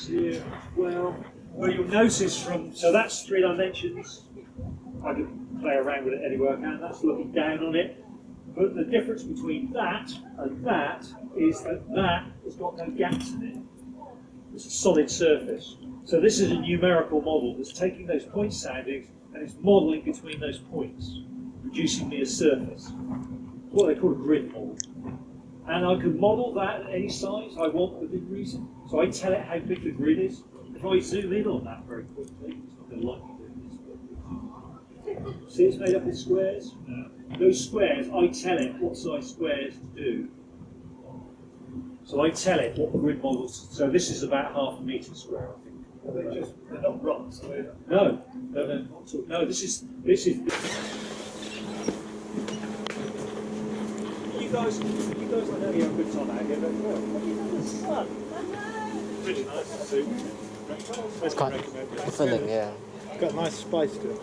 Here, well, you'll notice from, so that's 3 dimensions. I can play around with it anywhere I can. That's looking down on it. But the difference between that and that is that that has got no gaps in it. It's a solid surface. So this is a numerical model that's taking those point soundings and it's modelling between those points, producing me a surface. What they call a grid model. And I can model that at any size I want within reason. So I tell it how big the grid is. If I zoom in on that very quickly, it's not going to like me doing this. See, it's made up of squares. Those squares, I tell it what size squares to do. So I tell it what the grid models. So this is about 1/2 metre square, I think. They're not rocks, are they? No. This is. You guys, I know you have a good time out here, but what are you doing in the sun? Really nice to see. It's quite fulfilling, yeah. Got a nice spice to it.